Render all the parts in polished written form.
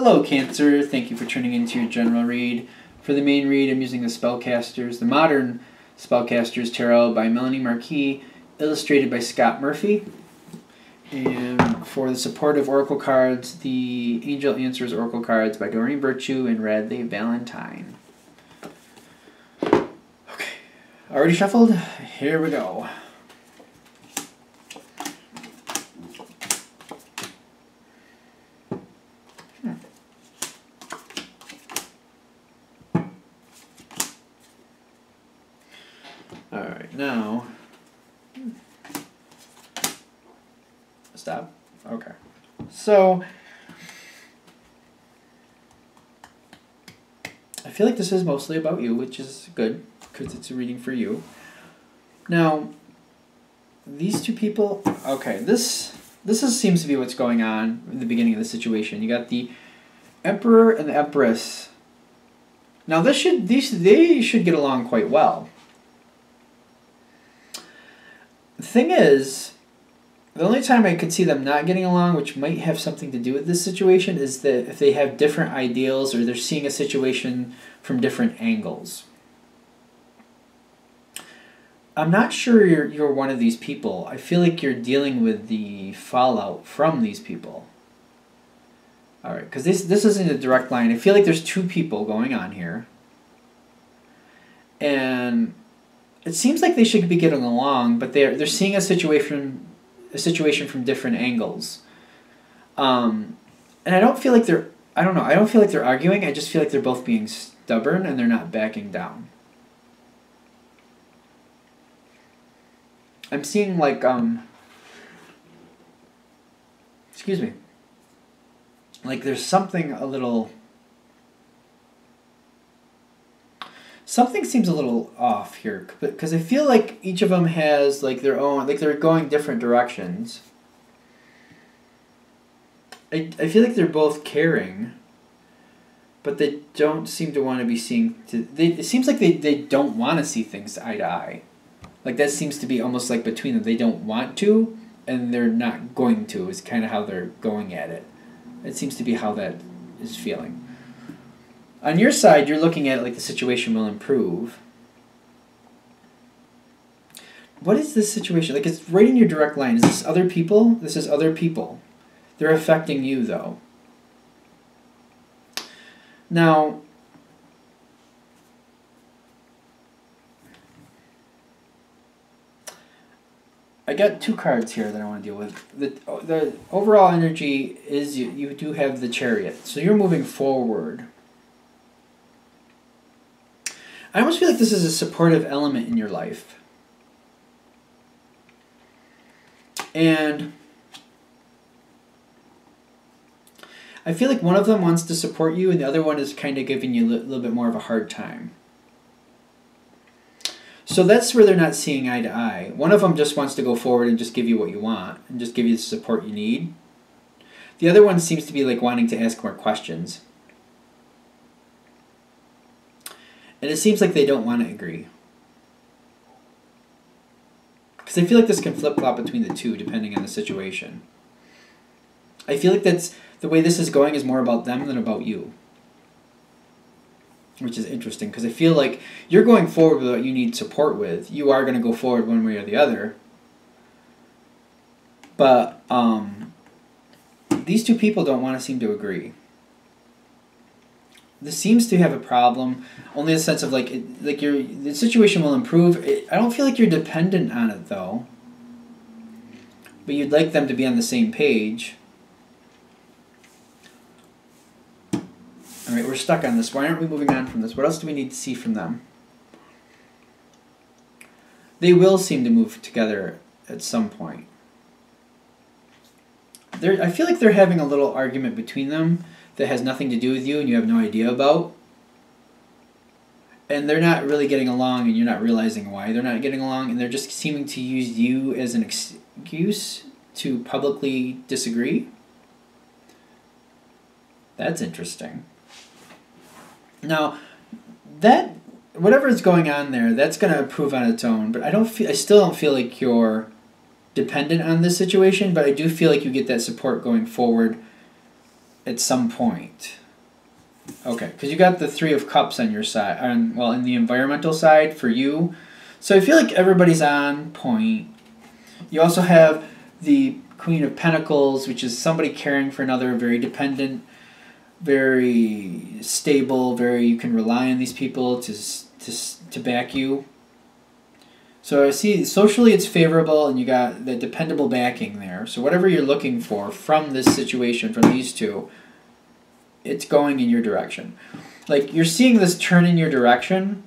Hello, Cancer. Thank you for tuning into your general read. For the main read, I'm using the Modern Spellcasters Tarot by Melanie Marquis, illustrated by Scott Murphy. And for the supportive oracle cards, the Angel Answers Oracle cards by Doreen Virtue and Radley Valentine. Okay, already shuffled? Here we go. Alright, now, stop? Okay. So, I feel like this is mostly about you, which is good, because it's a reading for you. Now, these two people, okay, seems to be what's going on in the beginning of the situation. You got the Emperor and the Empress. Now, they should get along quite well. The thing is, the only time I could see them not getting along, which might have something to do with this situation, is that if they have different ideals or they're seeing a situation from different angles. I'm not sure you're one of these people. I feel like you're dealing with the fallout from these people. Alright, because this isn't a direct line. I feel like there's two people going on here. And it seems like they should be getting along, but they're seeing a situation from different angles. And I don't feel like I don't feel like they're arguing. I just feel like they're both being stubborn and they're not backing down. I'm seeing like excuse me. Like there's something a little. Something seems a little off here, because I feel like each of them has like their own, like they're going different directions. I feel like they're both caring, but they don't seem to want to be seeing. It seems like they don't want to see things eye to eye. Like that seems to be almost like between them. They don't want to, and they're not going to, is kind of how they're going at it. It seems to be how that is feeling. On your side, you're looking at it like the situation will improve. What is this situation? Like it's right in your direct line. Is this other people? This is other people. They're affecting you, though. Now, I got two cards here that I want to deal with. The overall energy is you do have the Chariot. So you're moving forward. I almost feel like this is a supportive element in your life. And I feel like one of them wants to support you and the other one is kind of giving you a little bit more of a hard time. So that's where they're not seeing eye to eye. One of them just wants to go forward and just give you what you want and just give you the support you need. The other one seems to be like wanting to ask more questions. And it seems like they don't want to agree. Because I feel like this can flip-flop between the two depending on the situation. I feel like that's the way this is going is more about them than about you. Which is interesting because I feel like you're going forward with what you need support with. You are going to go forward one way or the other. But these two people don't want to seem to agree. This seems to have a problem, only in the sense of the situation will improve. I don't feel like you're dependent on it though. But you'd like them to be on the same page. Alright, we're stuck on this. Why aren't we moving on from this? What else do we need to see from them? They will seem to move together at some point. I feel like they're having a little argument between them that has nothing to do with you and you have no idea about. And they're not really getting along and you're not realizing why they're not getting along, and they're just seeming to use you as an excuse to publicly disagree. That's interesting. Now, whatever is going on there, that's going to improve on its own, but I still don't feel like you're dependent on this situation, but I do feel like you get that support going forward at some point. Okay, because you got the Three of Cups on your side, well, in the environmental side for you. So I feel like everybody's on point. You also have the Queen of Pentacles, which is somebody caring for another, very dependent, very stable, you can rely on these people to back you. So I see socially it's favorable, and you got the dependable backing there. So whatever you're looking for from this situation, from these two, it's going in your direction. Like, you're seeing this turn in your direction.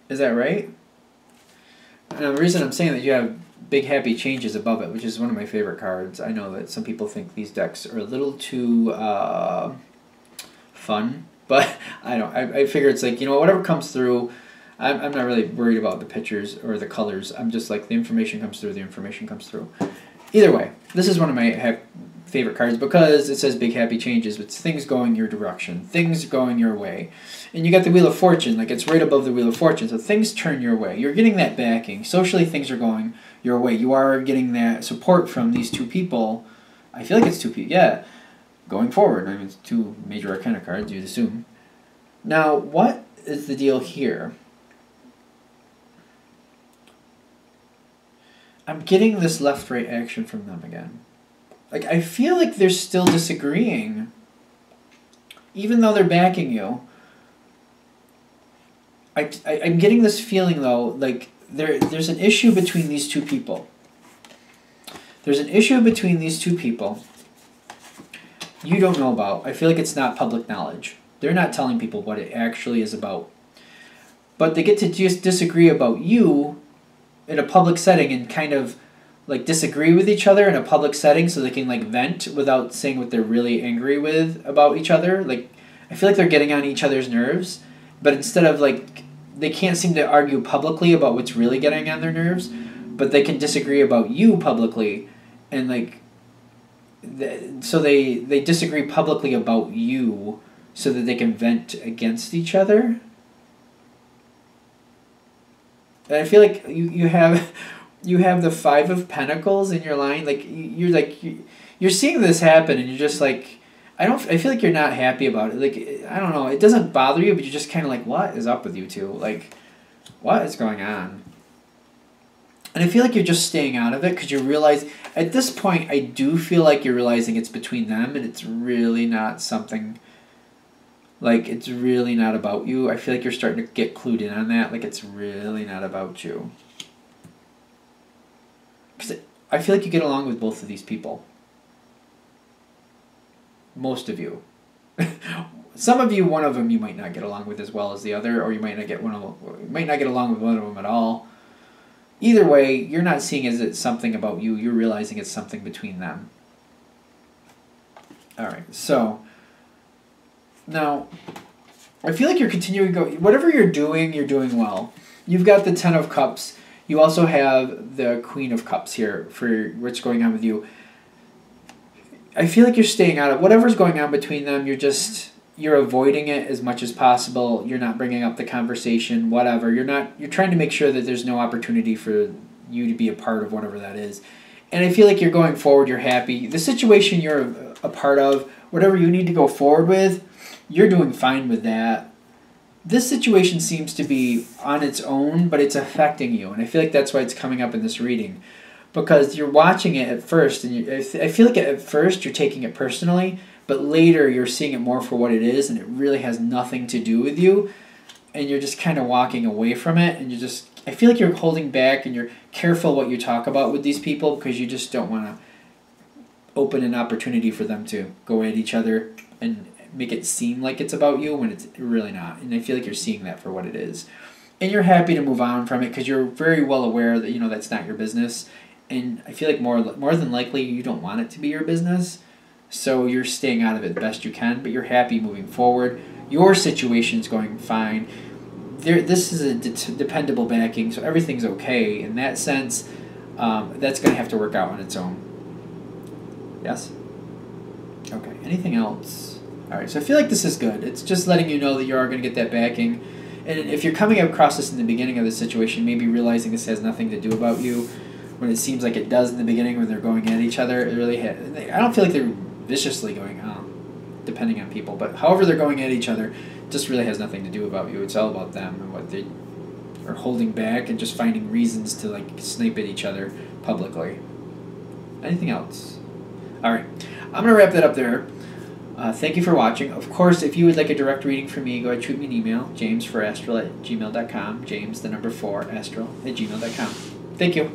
Is that right? And the reason I'm saying that, you have big happy changes above it, which is one of my favorite cards. I know that some people think these decks are a little too fun, but I don't. I figure it's like, whatever comes through, I'm not really worried about the pictures or the colors. I'm just like, the information comes through, the information comes through. Either way, this is one of my favorite cards because it says big happy changes. It's things going your direction, things going your way. And you got the Wheel of Fortune, like it's right above the Wheel of Fortune, so things turn your way. You're getting that backing. Socially, things are going your way. You are getting that support from these two people. I feel like it's two people, yeah, going forward. I mean, it's two major arcana cards, you'd assume. Now, what is the deal here? I'm getting this left-right action from them again. Like, I feel like they're still disagreeing. Even though they're backing you. I'm getting this feeling, though, like there's an issue between these two people. There's an issue between these two people you don't know about. I feel like it's not public knowledge. They're not telling people what it actually is about. But they get to just disagree about you in a public setting and kind of like disagree with each other in a public setting so they can like vent without saying what they're really angry with about each other. Like, I feel like they're getting on each other's nerves, but instead of like, they can't seem to argue publicly about what's really getting on their nerves, but they can disagree about you publicly, and like, so they disagree publicly about you so that they can vent against each other. And I feel like you have the Five of Pentacles in your line. Like, you're seeing this happen, and you're just like, I feel like you're not happy about it. Like, I don't know, it doesn't bother you, but you're just kind of like, what is up with you two? Like, what is going on? And I feel like you're just staying out of it because you realize, at this point, I do feel like you're realizing it's between them, and it's really not something, like, it's really not about you. I feel like you're starting to get clued in on that. Like, it's really not about you. Because I feel like you get along with both of these people. Most of you. Some of you, one of them you might not get along with as well as the other, or you might not get along with one of them at all. Either way, you're not seeing it as something about you. You're realizing it's something between them. All right, so now I feel like you're continuing to go. Whatever you're doing well. You've got the Ten of Cups. You also have the Queen of Cups here for what's going on with you. I feel like you're staying out of whatever's going on between them. You're avoiding it as much as possible. You're not bringing up the conversation, whatever. You're trying to make sure that there's no opportunity for you to be a part of whatever that is. And I feel like you're going forward, you're happy. The situation you're a part of, whatever you need to go forward with, you're doing fine with that. This situation seems to be on its own, but it's affecting you. And I feel like that's why it's coming up in this reading. Because you're watching it at first, and I feel like at first you're taking it personally, but later you're seeing it more for what it is, and it really has nothing to do with you, and you're just kind of walking away from it, and I feel like you're holding back, and you're careful what you talk about with these people, because you just don't want to open an opportunity for them to go at each other and make it seem like it's about you when it's really not. And I feel like you're seeing that for what it is. And you're happy to move on from it, because you're very well aware that, that's not your business. And I feel like more than likely you don't want it to be your business, so you're staying out of it the best you can, but you're happy moving forward. Your situation's going fine. This is a dependable backing, so everything's okay. In that sense, that's going to have to work out on its own. Yes? Okay, anything else? All right, so I feel like this is good. It's just letting you know that you are going to get that backing. And if you're coming across this in the beginning of the situation, maybe realizing this has nothing to do about you, when it seems like it does in the beginning when they're going at each other. It really I don't feel like they're viciously going on, depending on people, but however they're going at each other just really has nothing to do about you. It's all about them and what they are holding back and just finding reasons to like snipe at each other publicly. Anything else? All right, I'm going to wrap that up there. Thank you for watching. Of course, if you would like a direct reading from me, go ahead and shoot me an email, james4astral@gmail.com, james, the number 4, astral@gmail.com. Thank you.